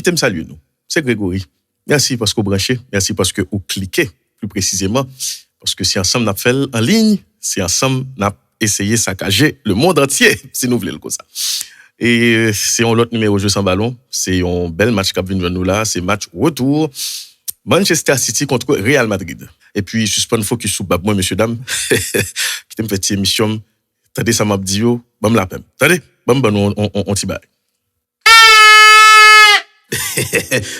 t'aime saluer nous. C'est Grégory. Merci parce que vous branchez, merci parce que vous cliquez plus précisément, parce que si ensemble nous fait en ligne, si ensemble nous essayé de saccager le monde entier, si nous voulons comme ça. Et c'est un autre numéro jeu sans ballon, c'est un bel match qui vient nous là, c'est match retour Manchester City contre Real Madrid. Et puis suspend focus sur moi messieurs dames qui t'aime fait émission. Attendez ça m'a dit yo, bam la peine. Attendez, bam on t'y baille.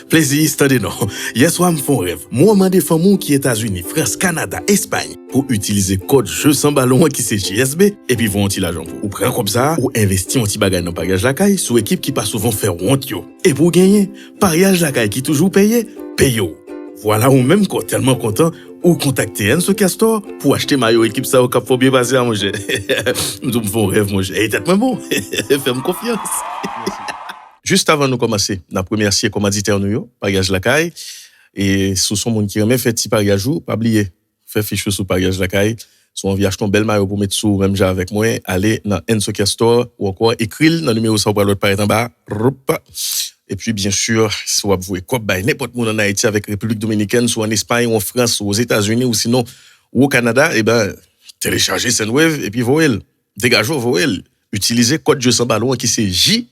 Plaisir, attendez non. Hier soir, me font rêve. Moi, m'a demandé qui États-Unis, France, Canada, Espagne pour utiliser code jeu sans ballon qui c'est GSB et puis vont l'argent pour. Ou prend comme ça, ou investir un petit bagage dans bagage la caille sous équipe qui pas souvent faire honte yo. Et pour gagner, pariage la caille qui toujours paye yo. Voilà ou même quand tellement content ou contacter Enso Castor pour acheter maillot équipe ça au cap faut bien passer à manger. Nous me font rêve manger. Et tête bon. Fais-moi confiance. Juste avant de commencer, nous remercier commanditaire nous, Pariage Lacaille. Et sous son monde qui remet fait petit pariage, pas oublier, fait fiche sous Pariage Lacaille. Si on vient acheter un bel maillot pour mettre sous, même j'ai avec moi, allez dans Enso Store ou encore écrire dans le numéro ça pour l'autre paraître en bas. Et puis, bien sûr, si vous avez quoi, n'importe où en Haïti avec République Dominicaine, soit en Espagne, ou en France, ou aux États-Unis, ou sinon, ou au Canada, téléchargez Sendwave et puis voyez, dégagez, voyez, utilisez code jeu sans ballon qui c'est JSB.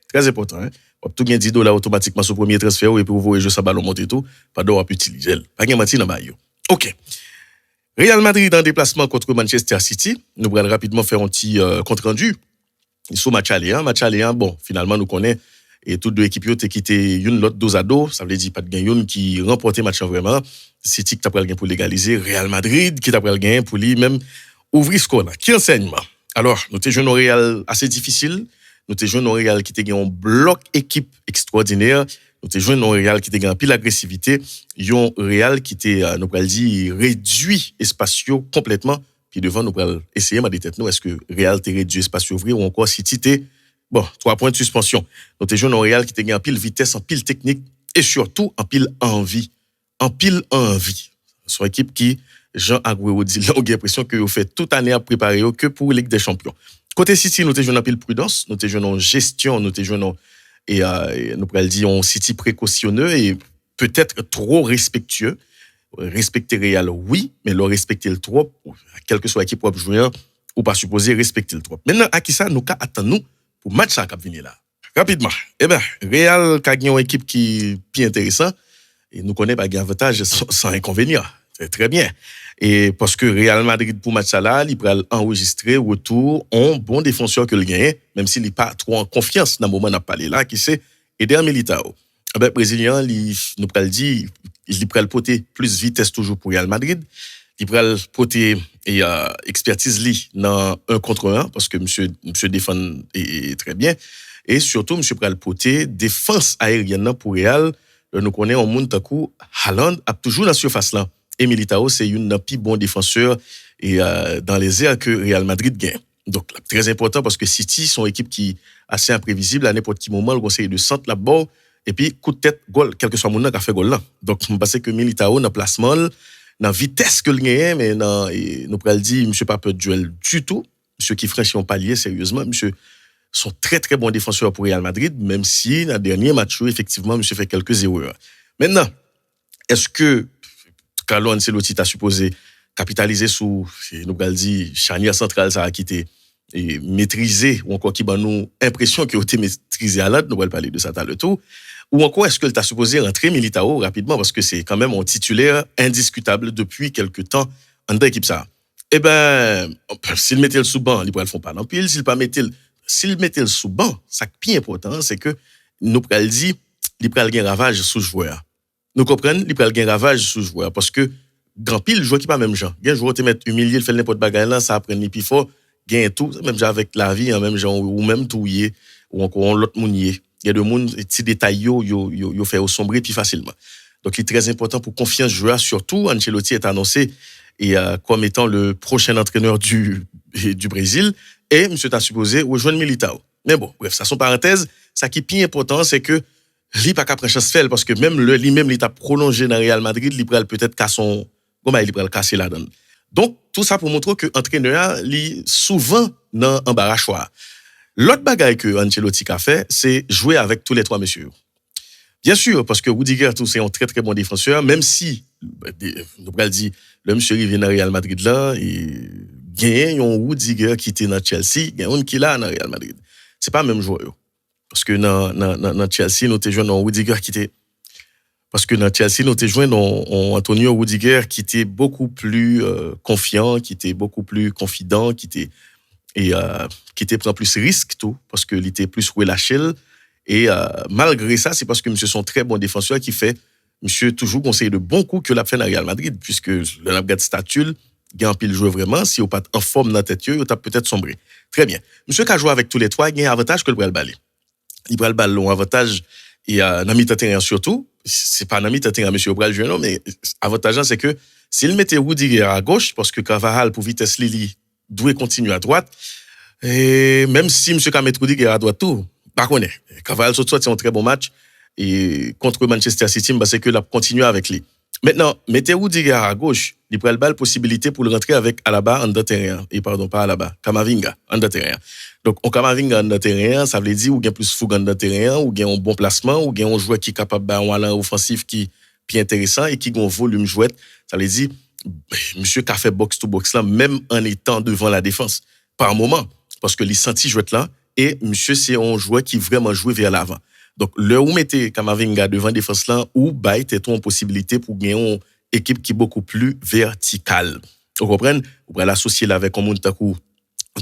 Très important, hein. Tout bien $10 automatiquement sur le premier transfert et puis vous voyez jeu sans ballon monter tout, pas d'or à utiliser. Pas de menti dans bail. OK. Real Madrid en déplacement contre Manchester City. Nous allons rapidement faire un petit compte rendu. Sur match aller, bon, finalement, nous connaissons, et toutes deux équipes ont quitté une l'autre dos à dos, ça veut dire pas de gain, une qui remportait match vraiment, City qui t'a pris le gain pour légaliser, Real Madrid qui t'a pris le gain pour lui-même ouvrir score là. Qui enseignement? Alors, nous t'es joué au Real assez difficile, nous t'es joué au Real qui t'a gagné un bloc équipe extraordinaire, nous t'es joué au Real qui t'a gagné pile agressivité, un Real qui t'a, nous pourrions dire, réduit espatio complètement. Puis devant, nous allons essayer de détecter nous, est-ce que Real t'a réduit espace ouvrir ou encore City t'es, 3 points de suspension. Donc, t'es joué dans Real qui t'a gagné en pile vitesse, en pile technique et surtout en pile envie. En pile envie. C'est une équipe qui, Jean Agüero dit, là, on a l'impression que vous faites toute année à préparer que pour Ligue des Champions. Côté City, nous t'es joué en pile prudence, nous t'es joué en gestion, nous t'es joué en, et nous pourrions dire, en City précautionneux et peut-être trop respectueux. Respecter Real, oui, mais le respecter le trop, quelle que soit l'équipe ou joueur, ou pas supposé respecter le trop. Maintenant, à qui ça, nous attendons pour match ça qui va venir là. Rapidement. Real qui a une équipe qui est intéressante, et nous connaissons pas avantage sans inconvénient. C'est très bien. Et parce que Real Madrid, pour match ça là, il peut enregistrer retour un bon défenseur que le gagne, même s'il n'est pas trop en confiance dans le moment où on a parlé là, qui c'est Eder Militao. Brésilien, nous peut le dire, il peut le porter plus vitesse toujours pour Real Madrid. Il peut le porter et expertise li dans 1 contre 1 parce que monsieur défend est très bien et surtout monsieur peut le porter défense aérienne pour Real. Nous connaissons un monde takou Haaland a toujours dans surface là et Militao c'est une plus bon défenseur et dans les airs que Real Madrid gagne. Donc très important parce que City sont une équipe qui assez imprévisible à n'importe quel moment le conseil de centre là-bas. Et puis, coup de tête, goal, quel que soit mon nom qui a fait goal là. Donc, je pense que Militao, dans le placement, dans la vitesse que le gagne, mais nous pourrions dire, monsieur pas peur de duel du tout. Monsieur qui franchit un palier, sérieusement. Monsieur sont très, très bons défenseurs pour Real Madrid, même si, dans le dernier match, effectivement, monsieur fait quelques erreurs. Maintenant, est-ce que Carlo Ancelotti t'a supposé capitaliser sur, nous pourrions dire, charnière centrale, ça a quitté, et maîtriser, ou encore qui va nous impression qu'il a été maîtrisé à l'autre, nous allons parler de ça à le tout. Ou encore, est-ce que tu as supposé rentrer Militao rapidement parce que c'est quand même un titulaire indiscutable depuis quelque temps en dans l'équipe ça. S'il mettait le sous banc, il ne le font pas non plus. S'il mettait le sous banc, ça qui est important, c'est que nous pral dire, il pral gain ravage sous joueur. Nous comprenons, il pral gain ravage sous joueur parce que grand pile joueur qui pas même gens. Gain joueur te mettre humilié, il fait n'importe bagarre là, ça apprend ni plus fort, gain tout, même genre avec la vie, en même genre ou même touyer ou encore l'autre mounier. Il y a des gens, petits détails, yo fait au sombrer plus facilement. Donc, il est très important pour confiance joueur, surtout, Ancelotti est annoncé comme étant le prochain entraîneur du Brésil, et monsieur t'a supposé rejoindre Militao. Mais bon, bref, ça son parenthèse, ça qui est plus important, c'est que lui pas qu'à prendre chance faire, parce que même lui-même, il t'a prolongé dans Real Madrid, il pourrait peut-être casser il pourrait casser la donne. Donc, tout ça pour montrer que l'entraîneur, il souvent dans embarras choix. L'autre bagaille que Ancelotti a fait, c'est jouer avec tous les trois messieurs. Bien sûr, parce que Rudiger, tout, c'est un très très bon défenseur, même si, nous pourrions dire, le monsieur vient dans Real Madrid là, et gagne un Rudiger qui était dans Chelsea, gagne un qui là dans Real Madrid. C'est pas le même joueur. Parce que dans Chelsea, nous avons joué dans Rudiger qui était. Parce que dans Chelsea, nous avons joué dans Antonio Rudiger qui était beaucoup plus confiant, qui était beaucoup plus confident, qui était prend plus risque tout, parce qu'il était plus relâché. Et malgré ça, c'est parce que monsieur sont très bons défenseurs qui fait monsieur toujours conseiller de bons coups que l'a fait dans Real Madrid, puisque le Nabgat statut, il pile jouer vraiment, si vous pas en forme dans tête, vous avez peut-être sombré. Très bien. Monsieur qui a joué avec tous les trois, il y a un avantage que le bras le balai. Il bras le ballon, avantage, et dans mi-terrain surtout, c'est pas dans mi-terrain, monsieur bras le jeu, non, mais avantage, c'est que s'il mettait Rudiger à gauche, parce que Carvajal, pour vitesse Lili, doit continuer à droite, et même si monsieur Kamet Rudiger à droite tout, par contre, Carvajal, c'est un très bon match, et contre Manchester City, c'est que l'a continué avec lui. Maintenant, mettez Rudiger à gauche, il prend la possibilité pour le rentrer avec Alaba en terrain. Et pardon, pas Alaba, Camavinga en terrain. Donc, on Camavinga en terrain, ça veut dire ou bien plus fougue en terrain, ou bien un bon placement, ou bien un joueur qui est capable d'avoir un allant offensif qui est intéressant et qui a un volume jouet. Ça veut dire, monsieur qui a fait box to box là, même en étant devant la défense, par moment, parce que les senti jouet là, et monsieur, c'est un joueur qui vraiment joue vers l'avant. Donc, le ou mettez Camavinga devant défense là, ou bail t'es une possibilité pour gagner une équipe qui est beaucoup plus verticale. Vous comprenez? Vous pouvez l'associer là avec un monde takou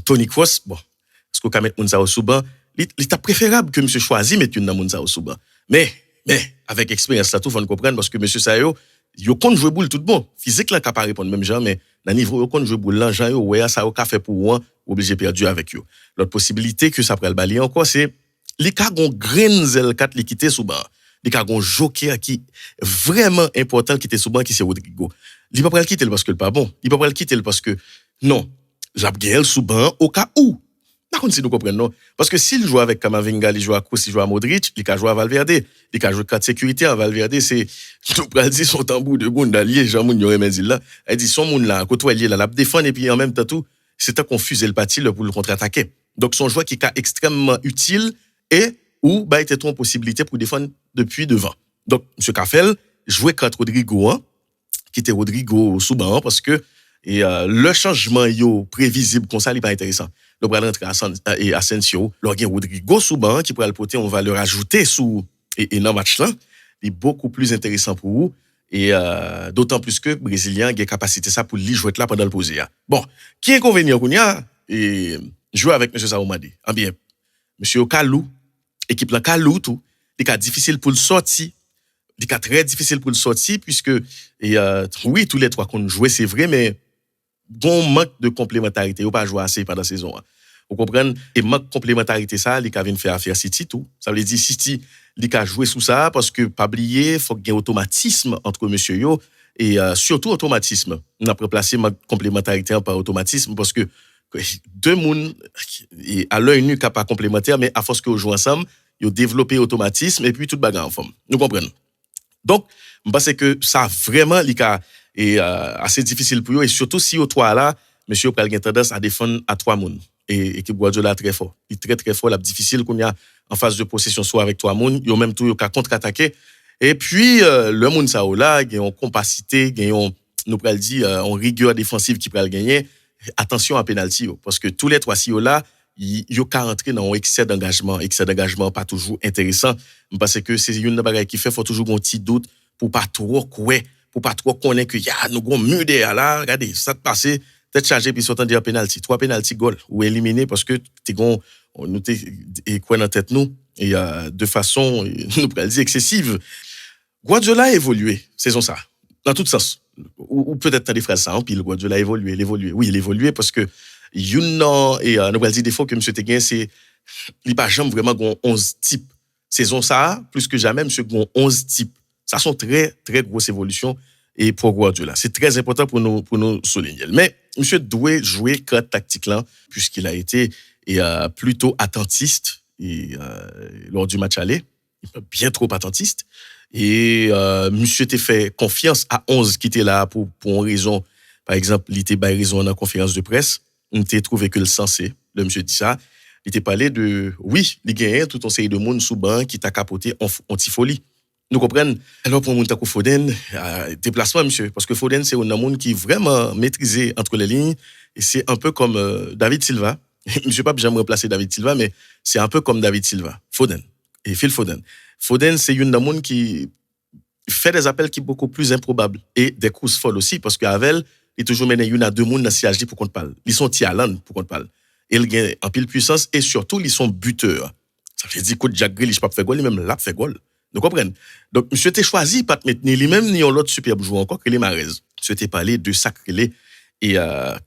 Toni Kroos. Bon, est-ce qu'on peut mettre Mounsa au souban? Il est préférable que monsieur choisit mettre une Mounsa au souban. Mais, avec expérience là, tout, faut comprendre parce que monsieur Sayo, yo compte jouer boule tout bon. Physique là, capable répondre même genre, mais, dans niveau, yo compte jouer boule là, genre, ouais, ça, yo, fait pour un, obligé perdu avec yo. L'autre possibilité que ça pourrait le balayer encore, c'est, les cas gon grain zel 4 li quitté sous ban. Les cas gon joker qui vraiment important qui était sous ban qui c'est Rodrigo. Il pas le quitter parce que le pas bon. Il pas le quitter parce que non, j'abgael sous ban au cas où. Par contre si nous comprenons non parce que s'il joue avec Camavinga, il joue à Kroos, il joue à Modric, il ka jouer à Valverde, il ka jouer quatre sécurité à Valverde, c'est tout pral dire son tambour de goun d'allié, Jean moun yoré dit là. Elle dit son moun là côtoyer là, la défendre et puis en même temps tout, c'est à confuser le parti pour le contre-attaquer. Donc son joueur qui est extrêmement utile et ou bah était une possibilité pour défendre depuis devant. Donc monsieur Kafel jouait contre Rodrigo qui était Rodrigo sous banc parce que le changement yo prévisible comme ça il pas intéressant. Le bras rentrer et Asensio, leur gain Rodrigo sous banc qui pourrait le porter on va le rajouter sous et dans match là, il est beaucoup plus intéressant pour vous et d'autant plus que brésilien a capacité ça pour lui jouer là pendant le poser. Bon, qui est inconvénient qu'on y a et jouer avec monsieur Saoumadi. Ah bien monsieur Kalou équipe là Kalou tout, il est difficile pour le sortir. Il est très difficile pour le sortir puisque oui tous les trois qu'on jouait c'est vrai mais bon manque de complémentarité, ou pas jouer assez pendant la saison. Vous comprenez et manque de complémentarité ça, il vient faire affaire City tout. Ça veut dire City il a joué sous ça parce que pas oublier faut qu'il y ait automatisme entre monsieur yo et surtout automatisme. On a remplacé ma complémentarité par automatisme parce que deux monde à l'œil nu capable complémentaire mais à force que vous jouez ensemble, ils ont développé automatisme et puis toute bagarre en forme. Nous comprenons. Donc, je pense que ça vraiment est assez difficile pour eux et surtout si aux trois là, monsieur pral gen tendance à défendre à trois monde et équipe Guardiola très fort. Il est très très fort, la difficile qu'on y a en phase de possession soit avec trois monde, ils ont même tout qu'à contre-attaquer et puis le monde ça là, il y a une capacité, il y a nous pral dire en rigueur défensive qui pral gagner. Attention à penalty parce que tous les trois si là yo ka rentrer dans un excès d'engagement pas toujours intéressant parce que c'est une bagaille qui fait faut toujours un petit doute pour pas trop connaître que y a nous gros mur derrière là regardez ça te passer tête chargée puis sortant dire penalty 3 penalty goal ou éliminé parce que t'es gon nous et quoi dans tête nous et de façon nous pourrait dire excessive. Guardiola a évolué saison ça dans tout sens ou peut-être dans des phrases ça puis le Guardiola a évolué oui il a évolué parce que non et nous allons dire des fois que monsieur Teguin c'est il pas jamais vraiment gon 11 types saison ça plus que jamais monsieur gon 11 types ça sont très très grosses évolutions et pour Guardiola c'est très important pour nous souligner mais monsieur doit jouer carte tactique là puisqu'il a été plutôt attentiste et lors du match aller bien trop attentiste et monsieur t'a fait confiance à 11 qui était là pour une raison par exemple il était bail raison dans la conférence de presse on t'a trouvé que le sensé le monsieur dit ça il t'a parlé de, oui, il gagne tout un série de monde sous banc qui t'a capoté en folie. Nous comprenons. Alors, pour mon taco Foden, déplacement, monsieur, parce que Foden, c'est un monde qui est vraiment maîtrisé entre les lignes, et c'est un peu comme David Silva. Monsieur pas jamais remplacer David Silva, mais c'est un peu comme David Silva. Foden. Et Phil Foden. Foden, c'est une monde qui fait des appels qui sont beaucoup plus improbables, et des courses folles aussi, parce qu'Avel, il toujours mené une à deux monde dans CHD pour qu'on parle. Ils sont Tialan pour qu'on parle. Ils gagnent en pile puissance, et surtout, ils sont buteurs. Ça veut dire que Jack Grealish pas fait goal, lui-même là fait goal. Vous comprenez? Donc, monsieur t'es choisi pas te mettre ni lui-même ni l'autre superbe joueur encore que les Mahrez. Monsieur t'es parlé de sacré et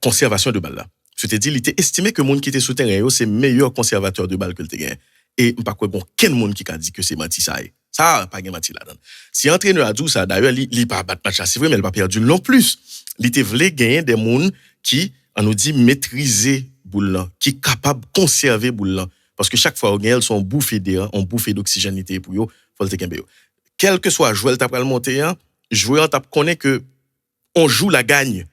conservation de balle là. Monsieur t'es dit, il était estimé que monde qui était sous terrain, c'est meilleur conservateur de balle que le terrain. Et pas quoi bon, quel monde qui a dit que c'est menti ça. Ça pas menti là-dedans. Si entraîneur a dit ça d'ailleurs, il pas battre match, c'est vrai mais il pas perdu non plus. Il était voulu gagner des monde qui on nous dit maîtriser boule là, qui capable conserver boule là. Parce que chaque fois, on gagne, sont bouffés d'air, on bouffé d'oxygénité pour eux, faut le tenir. Quel que soit joueur t'a pral monter, joueur t'a connaît que on joue la gagne.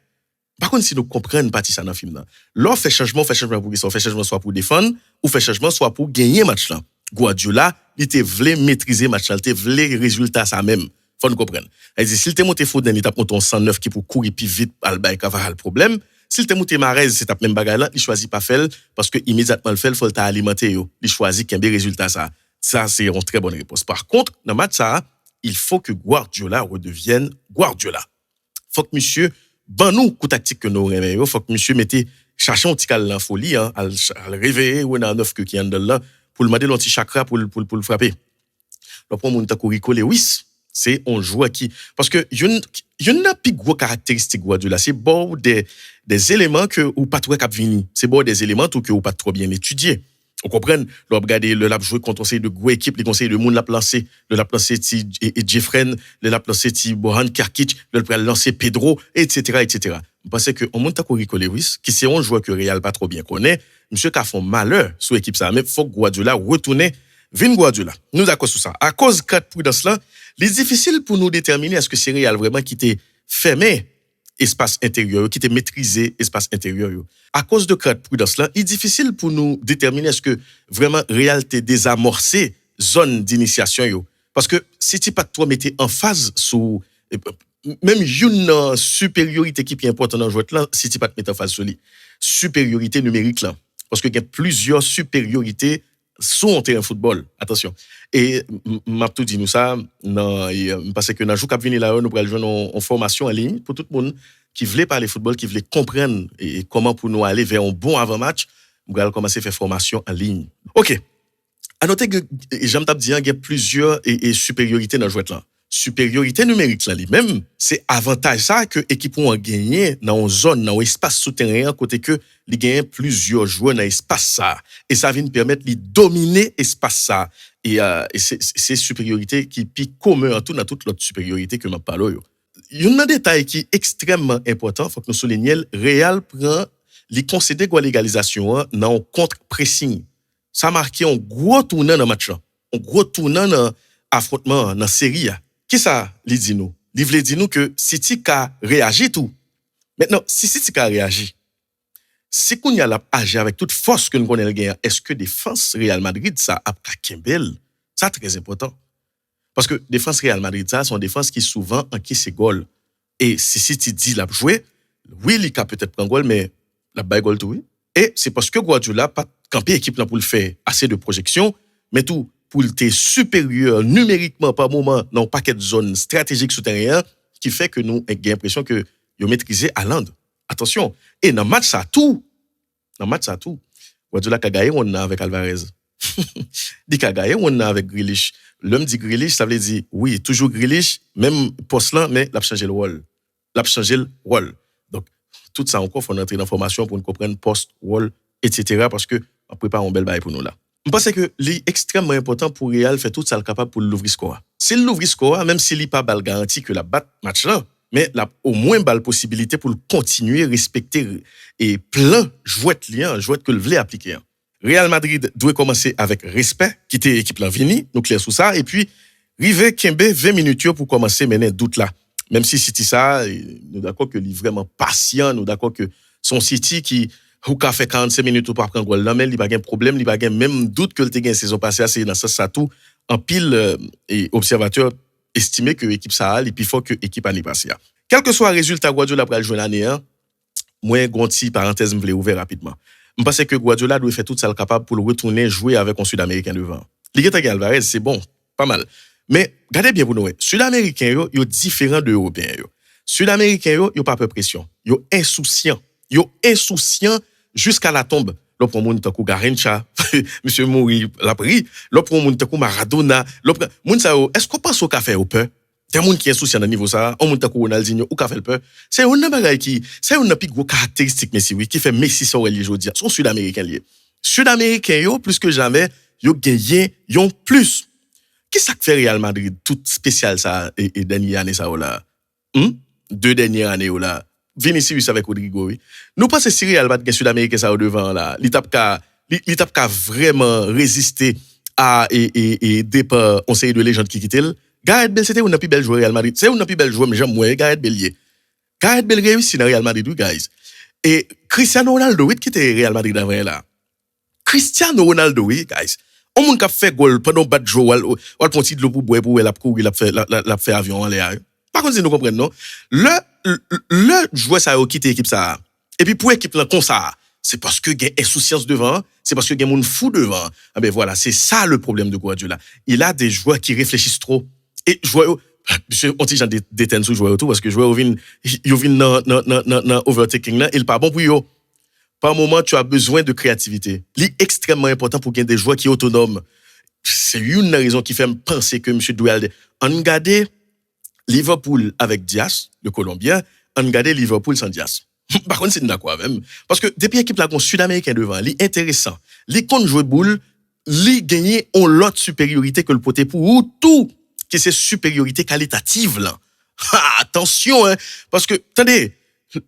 Par contre, si nous comprenons pas ça dans le film là, l'on fait changement pour qui fait changement soit pour défendre ou fait changement soit pour gagner match là. Guardiola, il était voulu maîtriser match là, il était voulu résultat ça même. Faut nous comprendre. Elle dit s'il te monté Foden, il t'a monté 109 qui pour courir plus vite Alba Cavara le problème. S'il te monté Mahrez, c'est ta même bagarre là, il choisit pas faire parce que immédiatement le fait, faut le alimenter yo. Il choisit qu'il y a des résultats ça. Ça c'est une très bonne réponse. Par contre, dans match ça, il faut que Guardiola redevienne Guardiola. Faut que monsieur nous coup tactique que nous réveillons, faut que monsieur mette chercher un petit cal en folie à le réveiller ou dans neuf que qui en là pour le demander l'anti chakra pour le frapper. Donc pour mon taco Rico Lewis, c'est un joueur qui parce que il y a plus gros caractéristiques Guardiola, c'est bon des éléments que ou pas trop cap vini, c'est bon des éléments tout que ou pas trop bien étudié. On comprend, le regarder le lap jouer contre conseil de gros équipe, les conseils de monde l'a lancé, le lap lancé ti et Jeffren, le lap lancé ti Bohan Karkic, le lancé Pedro etc. Je pense que on monte à Rico Lewis qui c'est un joueur que Real pas trop bien connaît, monsieur qui a fait malheur sur équipe ça, mais faut que Guardiola retourner Vin Guardiola. Nous d'accord sur ça. À cause quatre prudence là, il est difficile pour nous déterminer est-ce que c'est Real vraiment qui était fermé espace intérieur, qui était maîtrisé espace intérieur. À cause de quatre prudence là, il est difficile pour nous déterminer est-ce que vraiment Real était désamorcé zone d'initiation yo. Parce que si tu pas trop mettre en phase sous même une supériorité qui est importante dans le jeu là, si tu pas te mettre en phase sur lui, supériorité numérique là, parce que il y a plusieurs supériorités sur un terrain de football. Attention. Et m'a tout dit nous ça parce que dans jour cap venir là nous pourrons jouer en formation en ligne pour tout le monde qui voulait parler football, qui voulait comprendre et comment pour nous aller vers un bon avant-match, nous allons commencer à faire formation en ligne. OK. À noter que j'aime t'a dire il y a plusieurs supériorités dans le jeu là. Supériorité numérique là lui-même, c'est avantage ça que équipe ont gagné dans une zone dans un espace souterrain côté que li gagne plusieurs joueurs dans espace ça et ça vient permettre de dominer espace ça et c'est supériorité qui est commun dans toute l'autre supériorité que m'a parlé. Il y a un détail qui est extrêmement important, faut que nous soulignions, Real prend les concéder quoi l'égalisation dans contre pressing. Ça marqué un gros tournant dans match là, un gros tournant dans affrontement dans série. Qui ça li dit nous? Li vle dit nous que City a réagi tout. Maintenant, si City a réagi, si qu'on y a agi avec toute force que nous connaissons le gain, est-ce que défense Real Madrid ça a Kembel? Ça très important. Parce que défense Real Madrid ça sont défense qui souvent encaisse goal. Et si City dit l'a jouer, oui, il a peut-être prendre goal mais la bail goal tout oui. Et c'est parce que Guardiola pas camper équipe là pour le faire assez de projection, mais tout pour être supérieur numériquement par moment dans un paquet de zones stratégiques souterraines qui fait que nous avons l'impression que nous maîtrisé Haaland. Attention. Et dans le match, ça tout. Guardiola a gagné, on a avec Alvarez. Il a gagné, on a avec Grealish. L'homme dit Grealish, ça veut dire, oui, toujours Grealish, même poste là, mais il a changé le rôle. Donc, tout ça encore, il faut entrer dans la formation pour nous comprendre poste, rôle, etc. parce que on prépare un bel bail pour nous là. Je pense que c'est extrêmement important pour Real faire tout ça capable pour l'ouvrir score. S'il l'ouvre score, même s'il n'est pas balle garantie que la batte match là, mais là au moins balle possibilité pour continuer respecter et plein jouet que le voulait appliquer. Real Madrid doit commencer avec respect, quitter l'équipe là vini, nous clair sur ça et puis river Kembe 20 minutes pour commencer mener doute là. Même si City ça, nous d'accord que il est vraiment patient, nous d'accord que son City qui ou qu'a fait 45 minutes ou pas prendre goal là mais il pas gain problème, il pas gain même doute que le gain saison passée c'est dans ça tout en pile et observateur estimé que l'équipe ça est plus fort que l'équipe année passée. Quel que soit le résultat Guardiola pour jouer l'année moi gonti parenthèse me voulais ouvrir rapidement. Je pense que Guardiola doit faire tout ça capable pour le retourner jouer avec un Sud-Américain devant. Ligue Alvarez c'est bon, pas mal. Mais regardez bien pour nous, Sud-Américains yo différent de Européens yo. Sud-Américains yo pas peu pression, yo insouciant jusqu'à la tombe. L'autre monde takou Garincha, monsieur Mouri l'a pris, l'autre monde takou Maradona, l'autre monde ça est-ce qu'on pense au café au peur? Des monde qui est insouciant dans niveau ça, on monde takou Ronaldinho ou café le peur. C'est un bagage qui c'est une plus gros caractéristique Messi oui qui fait Messi ça relié aujourd'hui. Sont Sud-Américains liés. Sud-Américains yo plus que jamais, yo gagné, yon plus. Qu'est-ce que fait Real Madrid tout spécial ça et dernière année ça là? Deux dernières années là. Vinicius avec Rodrigo oui. Nous pensons si Real Madrid Sud-Américain ça au devant là. L'étape qu'a vraiment résister à et départ on série de légendes qui quittent. Gareth Bale c'était une plus belle joueur Real Madrid. C'est une plus belle joueur mais j'aime moins Gareth Bale. Gareth Bale réussit dans Real Madrid guys. Et Cristiano Ronaldo qui était Real Madrid avant là. Cristiano Ronaldo oui guys. On moun ka fait goal pendant bat jouer ou petit de l'eau pour boire pour la courir la fait avion en l'air. Par contre si nous comprenons non. Le joueur ça a quitté l'équipe ça. Et puis pour équipe là comme ça, c'est parce que gain insouciance devant, c'est parce que gain moun fou devant. Ah ben voilà, c'est ça le problème de Guardiola. Il a des joueurs qui réfléchissent trop et joueurs monsieur on dit j'en détenne sous joueur tout parce que joueur vinn dans overtaking là, il pas bon pour yo. Par moment, tu as besoin de créativité. C'est extrêmement important pour gagner des joueurs qui sont autonomes. C'est une raison qui fait me penser que M. Doualde, on regarde Liverpool avec Diaz, le Colombien, on regarde Liverpool sans Diaz. Par contre, c'est d'accord même. Parce que depuis l'équipe là, Sud-Américain devant, c'est intéressant. Les comptes jouer boule, les gagner ont l'autre supériorité que le poté pour tout, que c'est supériorité qualitative là. Attention, hein, parce que, attendez,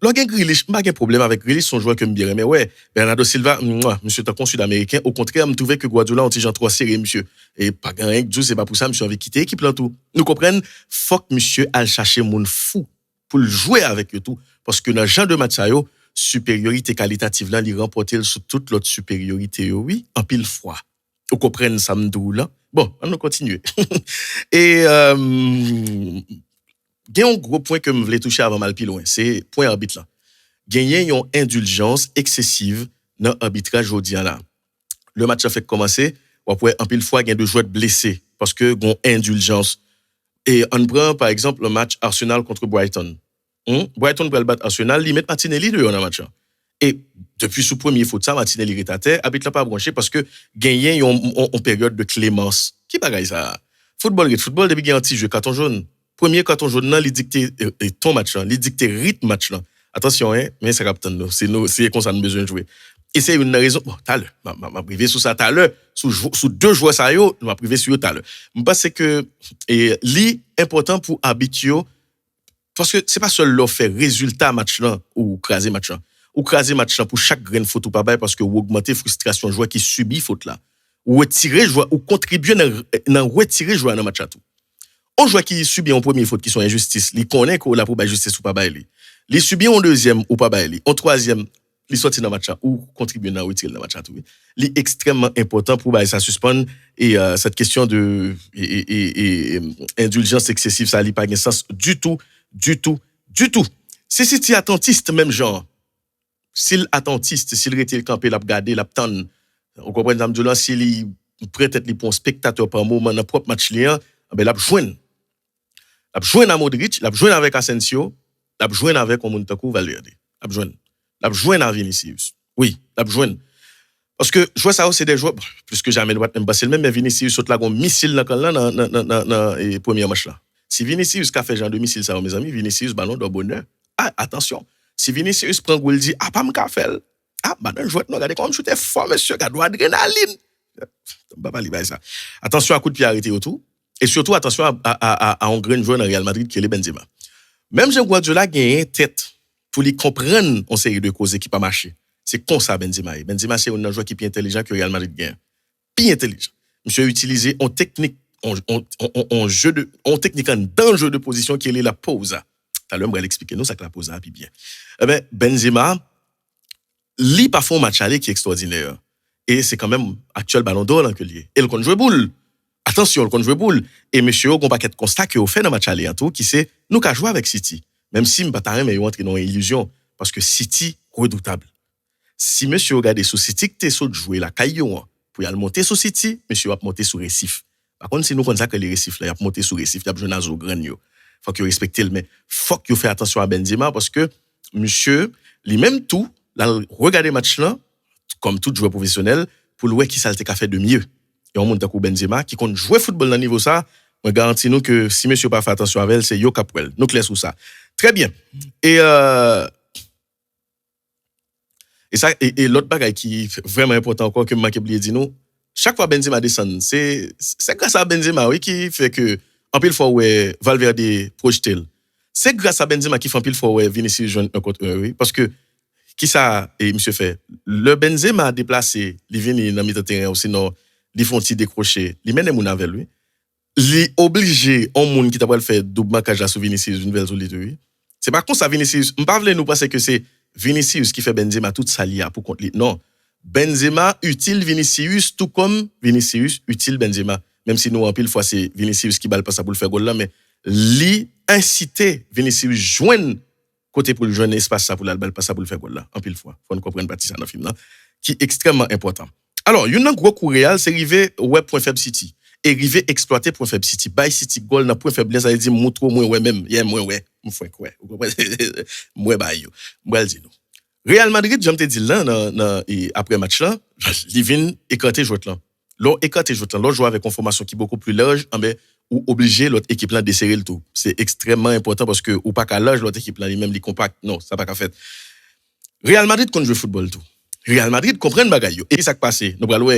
Logan Grealish, pas de problème avec Grealish, son joueur que me bien mais ouais, Bernardo Silva, monsieur t'as sud-américain, au contraire, me trouvait que Guardiola ont genre trop serré monsieur et pas rien que c'est pas pour ça monsieur avait quitté l'équipe là tout. Nous comprenons, faut que monsieur aille chercher mon fou pour le jouer avec eux tout parce que dans genre de match ça yo, supériorité qualitative là, il remporter sur toute l'autre supériorité oui, en pile fois. Vous comprenez ça m'dou là. Bon, on va continuer. Et il y a un gros point que je voulais toucher avant mal plus loin, c'est point arbitre là. Gagner une indulgence excessive dans l'arbitrage aujourd'hui là. Le match a fait commencer, ou après en pile fois il y a deux joueurs blessés parce que gon indulgence. Et on prend par exemple le match Arsenal contre Brighton. Brighton pour le battre Arsenal, il met Martinelli dehors dans le match. Et depuis ce premier faute ça Martinelli est à terre, arbitre l'a pas branché parce que gagner une période de clémence. Qui bagaille ça? Football depuis qu'il y a un petit jeu carton jaune. Premier carton jaune là, il dicte ton match là, il dicte rythme match là. Attention hein, mais ça capte nous, c'est comme ça nous besoin de jouer. Et c'est une raison bon, tout à l'heure, m'a privé sur ça tout à l'heure, sous deux joueurs ça yo, m'a privé sur tout à l'heure. Je pense que et li important pour habituer parce que c'est pas seul leur faire résultat match là ou craser match là. Ou craser match là pour chaque grain de faute ou pas bail parce que ou augmenter frustration joueur qui subit faute là. Ou retirer joueur ou contribuer dans retirer joueur dans match là tout. On joueur qui subit en premier faute qui sont injustice, il connaît que la pour justice ou pas bailler. Il subit en deuxième ou pas bailler. En troisième, il sorti dans match ou contribuer dans retirer dans match tout. Il extrêmement important pour bailler ça suspendre et cette question de indulgence excessive ça n'a pas de sens du tout. Si tu attentiste même genre s'il attentiste, s'il était campé l'a regarder, l'a tendre. On comprend ça me s'il prête être pour un spectateur par moment dans propre match lien, ben l'a joindre. L'a joindre à Modric, l'a joindre avec Asensio, l'a joindre avec Omuntaku Valverde. L'a joindre à Vinicius. Oui, l'a joindre. Parce que jouer ça c'est des joueurs plus que jamais doit même passer le même mais Vinicius saute là comme missile dans le premier match là. Si Vinicius a fait genre de missile ça mes amis, Vinicius ballon de bonheur. Ah attention. Si Vinicius prend goal dit pas me ka faire. Madame joueur non regardez comme shooter fort monsieur, gars doit adrénaline. Papa li ça. Attention à coup de pied arrêté autour et surtout attention à un grand joueur dans Real Madrid qui est Benzema. Même Jean Guardiola gagne tête pour lui comprendre une série de causes qui pas marché. C'est comme ça Benzema. Benzema c'est un joueur qui est plus intelligent que Real Madrid gagne. Plus intelligent. Monsieur a utilisé en technique en jeu de en technique dans le jeu de position qui est la pause. Tout à l'heure, on va l'expliquer, nous, ça que la pause a puis bien. Eh ben, Benzema, Li pas font match aller qui est extraordinaire. Et c'est quand même actuel ballon d'or là que lié. Et le compte jouer boule. Attention, le compte jouer boule. Et monsieur, on paquet de constat que au fait dans match aller en tout qui c'est nous qu'a jouer avec City. Même si m'pas mais entrer dans une illusion parce que City redoutable. Si monsieur regarde sous City que t'es saut de jouer la caillou pour y aller monter sur City, monsieur va monter sur Récif. Par contre, si nous connaissons que les récifs là, il a monter sur Récif, il a besoin d'azo grand yo. Faut que respecter le mais faut que fait attention à Benzema parce que monsieur, lui même tout, là regarder match là comme tout joueur professionnel pour voir qui ça le fait de mieux. Et on monte à Benzema qui compte jouer football dans niveau ça, on garantit nous que si monsieur pas fait attention avec elle, c'est yo capwell. Nous clair sur ça. Très bien. Et l'autre bagaille qui est vraiment important encore que manque oublier dire nous, chaque fois Benzema descend, c'est grâce à Benzema oui qui fait que en pile fois ouais Valverde projette. C'est grâce à Benzema qui fait en pile fois ouais Vinicius joue un contre un oui parce que qui ça et monsieur fait le Benzema déplacé, il vient dans milieu terrain ou sinon il font petit décrocher, il mène mon avec lui. Il obligé un monde qui t'a pas faire double marquage sur Vinicius une nouvelle solide oui. C'est pas comme ça Vinicius, on pas nous penser que c'est Vinicius qui fait Benzema toute sa lia pour contre lui. Non. Benzema utile Vinicius tout comme Vinicius utile Benzema. Même si nous en pile fois c'est Vinicius qui balle pas ça pour le faire goal là mais li inciter Vinicius joindre côté pour le joindre espace ça pour la balle pas ça pour le faire goal là en pile fois. Faut nous comprendre partie ça dans le film là qui est extrêmement important. Alors, une gros coup réel c'est arrivé ouais point faible City et arrivé exploiter point faible City. By City goal dans point faible ça veut dire montre moi ouais même, yeah moi ouais, moi ba yo. Moi le dis nous. Real Madrid, j'aime te dire là après match là, il vient écarter joueur là. L'autre écarter joueur là, l'autre joue avec une formation qui est beaucoup plus large, mais ou obligé l'autre équipe là desserrer le tout. C'est extrêmement important parce que ou pas qu'à large l'autre équipe là lui-même li compact. Non, ça pas qu'à fait. Real Madrid quand joue football tout. Real Madrid comprend bagaille. Et ça qui passé, nous allons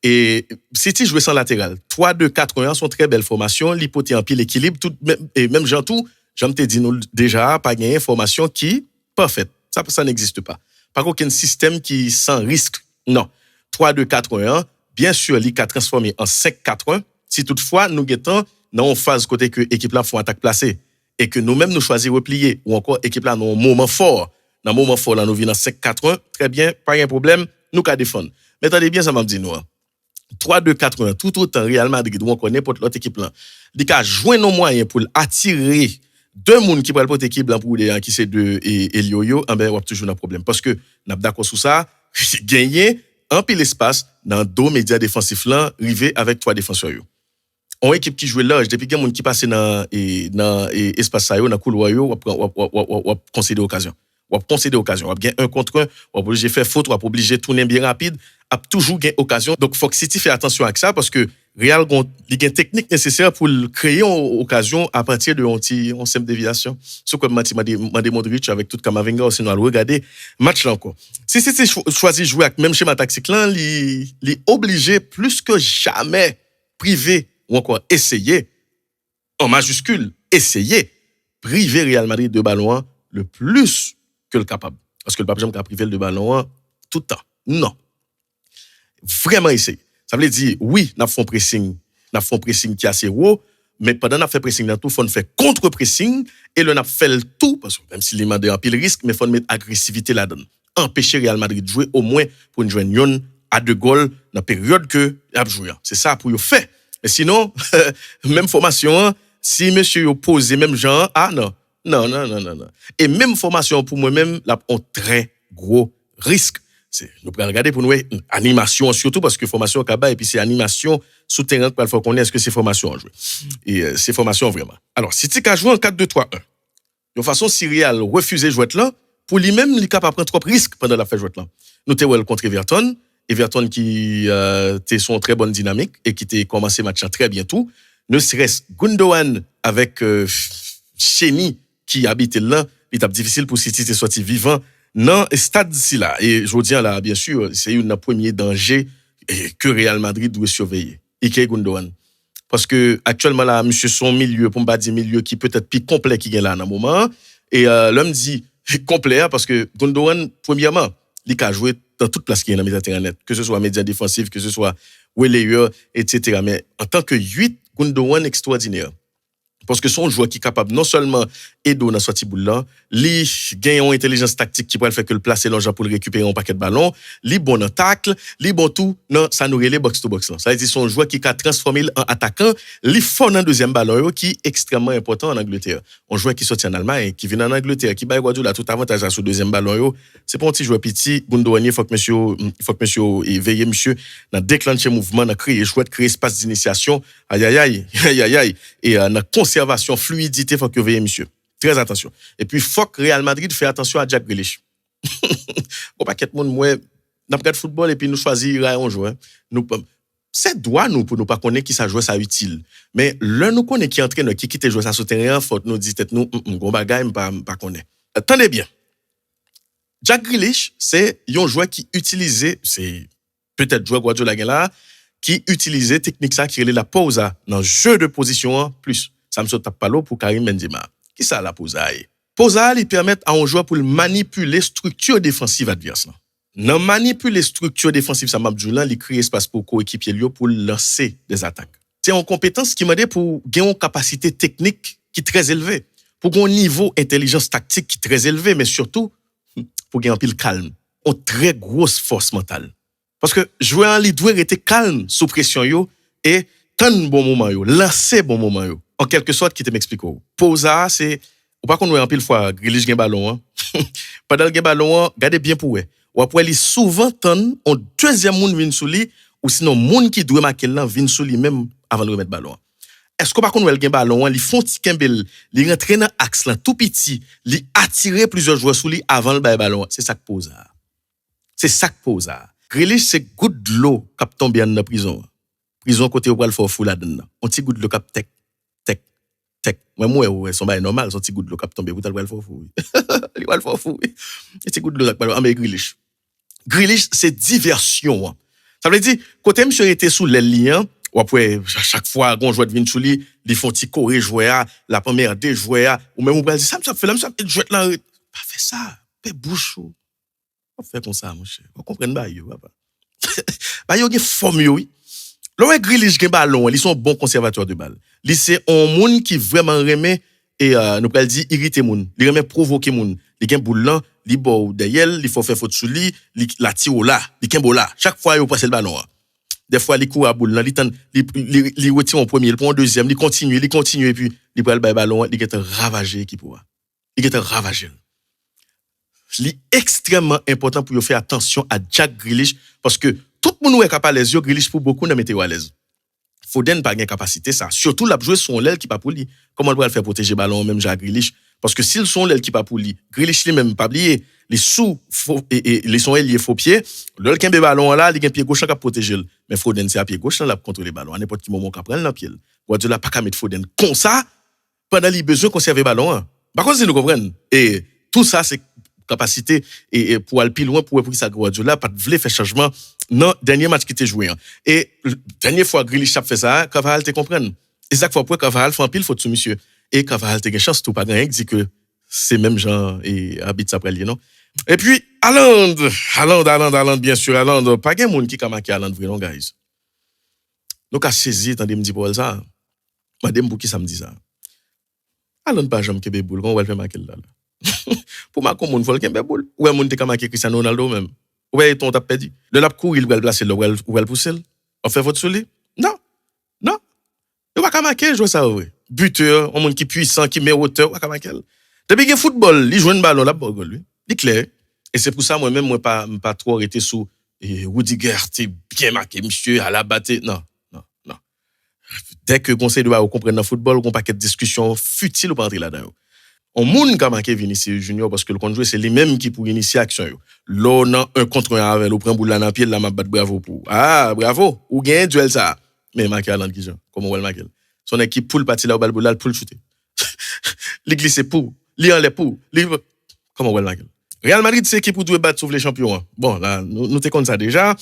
et City jouait sans latéral. 3-2-4-1 sont très belles formations, l'hypothèse en pile équilibre tout et même Jean tout, j'aime te dire nous déjà pas gagné formation qui parfaite. Ça n'existe pas. Pas aucun système qui sans risque. Non. 3-2-4-1, bien sûr, l'IK transformé en 5-4-1. Si toutefois, nous guettons dans une phase côté que l'équipe là font attaque placée et que nous-mêmes nous choisissons replier ou encore l'équipe là dans un moment fort. Dans un moment fort, là, nous venons dans 5-4-1. Très bien, pas de problème, nous qu'à défendre. Mais attendez bien, ça m'a dit nous. 3-2-4-1, tout autant Real Madrid ou encore n'importe l'autre équipe là. Il a joué nos moyens pour attirer deux monde qui prennent pour équipe là pour qui c'est de et Lyoyo ben on a toujours un problème parce que n'a d'accord sur ça gagner un pile espace dans deux médias défensifs là rivé avec trois défenseurs yo on équipe qui joue large depuis qu'il monde qui passe dans espace ça yo dans couloir yo on concéder occasion on gagner un contre un on obligé faire faute on obligé tourner bien rapide a toujours gain occasion donc faut que City fait attention avec ça parce que Real il y a une technique nécessaire pour créer une occasion à partir de une simple déviation. Ce que m'a Modric avec tout Camavinga aussi nous regarder match là encore. Si City choisit jouer avec même schéma tactique là, il obligé plus que jamais priver ou encore essayer en majuscule essayer priver Real Madrid de ballon le plus que le capable parce que le pape jamais qu'à priver le ballon tout le temps. Non. Vraiment essayer. Ça veut dire, oui, nous avons pressing qui est assez haut, mais pendant qu'on fait pressing dans tout, il faut faire contre-pressing, et le n'a fait le tout, parce que même s'il demande un pile risque, mais il faut mettre agressivité là-dedans. Empêcher Real Madrid de jouer au moins pour une jouer à 2 goals dans la période que il a joué. C'est ça pour le faire. Mais sinon, même formation, si monsieur pose même genre, non. Et même formation pour moi-même, là, on très gros risque. Nous pouvons regarder pour nous animation surtout parce que formation Kaba et puis c'est animation souterraine pour faut qu'on est est-ce que c'est formation en jeu et c'est formation vraiment. Alors City a joué en 4-2-3-1. De façon si Real refusait jouer là pour lui-même il capable prendre trop risque pendant la fait jouer là. Nous t'es contre Everton qui était son très bonne dynamique et qui était commencé match très bientôt. Ne serait-ce Gundogan avec Chenny qui habite là, il est difficile pour City de sortir vivant. Non, stade d'ici là. Et je dis là, bien sûr, c'est un premier danger que Real Madrid doit surveiller. Ike Gundogan. Parce que actuellement là, monsieur son milieu, pour me pas dire milieu qui peut-être plus complet qui est là dans le moment. Et l'homme dit complet parce que Gundogan, premièrement, il a joué dans toute place qui est dans le Méditerranée, que ce soit média défensif, que ce soit relayeur, etc. Mais en tant que 8, Gundogan extraordinaire. Parce que son joueur qui est capable non seulement aider dans la sortie boule là, li gagne une intelligence tactique qui pourrait faire que le placer l'enjeu pour le récupérer un paquet de ballons, li bon en tacle, li bon tout, non, ça nous relève box to box là. Ça veut dire son joueur qui a transformé en attaquant, li fort dans deuxième ballon qui est extrêmement important en Angleterre. Un joueur qui sorti en Allemagne, qui vient en Angleterre, qui baille Guardiola tout avantage à ce deuxième ballon c'est pas un petit joueur petit, Goundouanier, faut que monsieur et veiller monsieur dans déclencher mouvement, dans créer chouette, créer espace d'initiation, aïe et dans conservation fluidité faut que veiller monsieur. Très attention. Et puis faut que Real Madrid fait attention à Jack Grealish. Bon paquet de monde moi n'a pas de football et puis nous choisir un joueur. Nous c'est droit nous pour nous pas connaître qui ça joueur ça utile. Mais là nous connaît qui entraîneur qui quitte jouer ça sur terrain, faut nous dire tête nous gros bagaille pas connaît. Attendez bien. Jack Grealish, c'est un joueur qui utilisait, c'est peut-être joueur Guardiola là, qui utilisait technique ça qui est la pause dans jeu de position plus. Ça me saute pas l'eau pour Karim Benzema. Qui ça la pause? Pause il permet à un joueur pour manipuler structure défensive adverse. Non manipuler structure défensive ça m'a dit là, il crée espace pour coéquipier lui pour lancer des attaques. C'est une compétence qui m'a dit pour gagner une capacité technique qui est très élevée, pour un niveau intelligence tactique qui est très élevé, mais surtout pour gagner un pile calme, une très grosse force mentale. Parce que joueur li doit rester calme sous pression yo et tant bon moment yo, lancer bon moment yo. En quelque sorte qui te m'explique. Pause c'est ou pas qu'on en pile fois Grealish gen ballon pendant le ballon, gardez bien pour eux. Ou après li souvent tant un deuxième monde vinn sous lui ou sinon monde qui doit marquer là vinn sous lui même avant de remettre ballon. Est-ce qu'on pas qu'on le ballon, li font ti kembel, li rentre dans axe là tout petit, li attirer plusieurs joueurs sous lui avant le ballon. C'est ça que pose. C'est ça que pose. Grealish c'est goutte de l'eau qui tombe dans la prison. Prison côté où il faut fou là-dedans. On petit goutte de l'eau qui tec. Moi son bail normal, son petit goutte de l'eau qui tombe pour il faut fou. Il va faut fou. Petit goutte de l'eau ballon mais Grealish. Grealish c'est diversion. Ça veut dire côté monsieur était sous les liens ou après chaque fois qu'on joue de vinn sous lui, ils font ti coré joueur la première des joueurs ou même on va dire ça fait là ça jouer là pas fait ça, fait bouche. On fait comme ça mon cher. On comprend pas yo papa. Ba yo gen forme yo oui. Le Grealish gen ballon, ils sont bons conservateurs de balle. Li c'est un monde qui vraiment remet et nous pral dire irriter moun, li remet provoquer moun. Li gen boule là, li bo derrière, il faut faire faute sous lui, la tire là, li kembo là. Chaque fois yo passe le ballon. Des fois il court à boule là, il retire en premier, il prend en deuxième, il continue et puis il prend le ballon, il est ravagé qui pourra. Il est ravagé. C'est extrêmement important pour faire attention à Jack Grealish parce que tout le monde est capable les yeux Grealish pour beaucoup de météo à l'aise. Foden pas gain capacité ça, surtout la jouer son l'aile qui pas pour lui. Comment on doit le faire protéger ballon même Jack Grealish parce que s'ils sont l'aile qui pas pour lui, Grealish lui même pas oublier les sous et les son ailier faux pied, le kembe ballon là, il a pied gauche qui protéger mais Foden c'est à pied gauche là contrôler le ballon à n'importe quel moment qu'a prendre dans pied. Guardiola pas qu'à mettre Foden comme ça pendant il besoin conserver ballon. Par contre si nous comprenons et tout ça c'est capacité et pour aller plus loin pour ça Guardiola pas voulait faire changement non dernier match qui était joué et dernière fois Grealish a fait ça Cavani te comprendre et chaque fois pour Cavani fait un pile faute sur monsieur et Cavani te chance tout pas gagner dit que c'est même genre et habite après lui non et puis Haaland bien sûr Haaland pas gain monde qui ka marqué Haaland vraiment guys donc à saisir attendez me dit Paul ça madame pour qui ça me dit ça Haaland pas jamais que boule on va le faire marquer là pour ma commune faut le kembe boule ouais monde te marqué Cristiano Ronaldo même ouais ton t'a perdu le lap court il va placer le va pousser on fait faute sur lui non il va marquer jouer ça ouais buteur un monde qui puissant qui met hauteur va marquer depuis que football il joue un ballon là pour lui il clair et c'est pour ça moi même moi pas trop arrêté sous Rudiger t'es bien marqué monsieur à la batte non dès que conseil doit comprendre dans football on paquet de discussion futile ou pas entrer là-dedans. On moun ka marqué Vinicius Junior parce que le conjoint c'est lui-même qui pour initier action yo. Là non un contre un avec le prend boule là dans pied là m'a battre bravo pour. Ah bravo ou gagne duel ça. Mais marqué Haaland qui comment on va marquer. Son équipe pour le partir là balle là pour le shooter. Li glisser pour, li en les pour, li comment on va marquer. Real Madrid c'est équipe pour doit battre sauver les champions. Bon là nous te connaissons ça déjà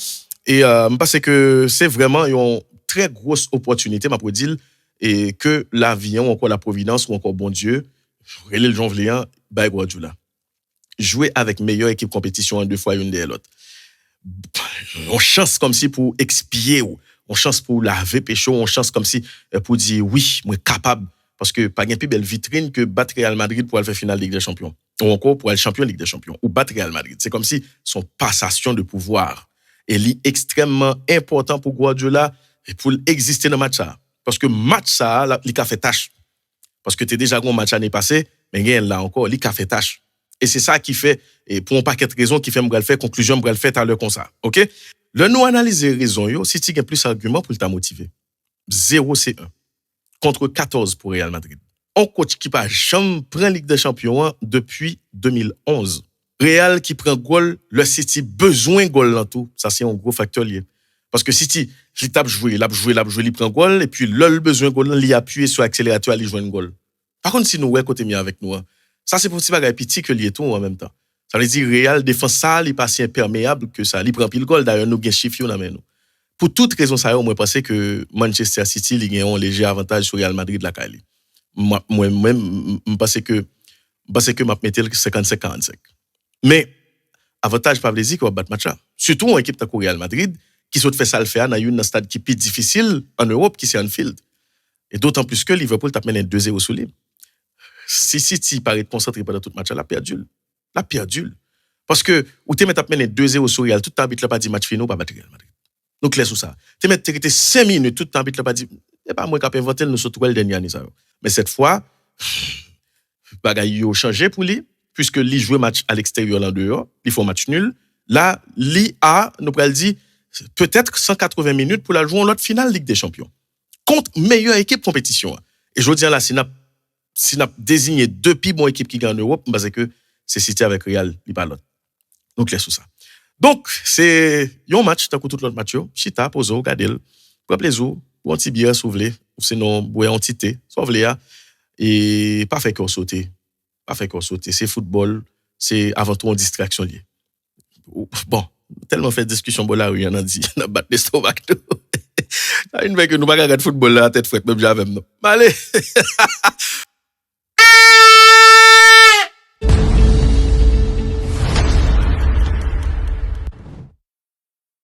et je pense que c'est vraiment une très grosse opportunité m'a pour dire et que la vie ou encore la providence ou encore bon Dieu relé le Jean-Vléan, by Guardiola. Jouer avec meilleure équipe compétition en deux fois une derrière l'autre. On chance comme si pour expier, on chance pour laver pécho, on chance comme si pour dire oui, moi capable Parce que pas une plus belle vitrine que battre Real Madrid pour aller faire finale Ligue des Champions. Ou encore pour aller champion Ligue des Champions. Ou battre Real Madrid. C'est comme si son passation de pouvoir est extrêmement important pour Guardiola et pour exister dans le match ça. Parce que match ça, il a fait tâche. Parce que tu es déjà un match l'année passée, mais il là encore, il a fait tâche. Et c'est ça qui fait, et pour un paquet de raisons, qui fait me faire conclusion, me faire à l'heure comme ça. OK? Le nous analyser raison, si tu as plus d'arguments pour t'a motiver. 0 c'est 1. Contre 14 pour Real Madrid. Un coach qui n'a jamais pris Ligue des Champions depuis 2011. Real qui prend goal, le City besoin de goal dans tout. Ça, c'est un gros facteur lié. Parce que City, il tape jouer, il prend goal, et puis le besoin de goal, il appuie sur l'accélérateur, il joue un goal. Par contre, si nous, côté mis avec nous, ça, c'est pour petit bagage petit que lié tout en même temps. Ça veut dire Real défense ça, il pas si imperméable que ça. Il prend pile goal, d'ailleurs, nous, gain chiffre, nous. Pour toute raison, ça, moi, je pense que Manchester City, il a un léger avantage sur Real Madrid, la Cali. Moi-même, je pense que je mettais le 55-45. Mais, avantage, pas plaisir qu'on va battre match là. Surtout en équipe de Real Madrid, qui saute fait ça le faire dans un stade qui est plus difficile en Europe, qui c'est Anfield. Et d'autant plus que Liverpool t'a mené 2-0 sous lui. Si City paraît concentré pendant tout le match, la perdu. Parce que, ou t'es mené 2-0 sur Real, tout t'habite là pas dit match final, pas battre Real Madrid. Donc, clair sur ça. T'es mené 5 minutes, tout t'habite là pas dit, et pas moi qui ai inventé, nous surtout le dernier année, ça. Mais cette fois, bagaille a changé pour lui, puisque lui joue match à l'extérieur, en dehors, il faut match nul. Là, lui a, nous pourrions dire, peut-être 180 minutes pour la jouer en l'autre finale Ligue des Champions. Contre meilleure équipe compétition. Et je veux dire là, si n'a désigné deux plus bonnes équipes qui gagnent en Europe, parce que c'est City avec Real, il pas l'autre. Donc, laisse tout ça. Donc, c'est un match, t'as tout l'autre match, chita, pose, regardez-le, pour plaisir, ou un petit bière, souvelé, ou sinon, boire un petit thé, sauvelé, et pas fait qu'on saute. C'est football, c'est avant tout une distraction liée. Bon, tellement fait discussion, bon là, il y en a dit, on a battu l'estomac. Une fois que nous ne pouvons pas regarder football là, tête frette, même j'avais, non. Allez!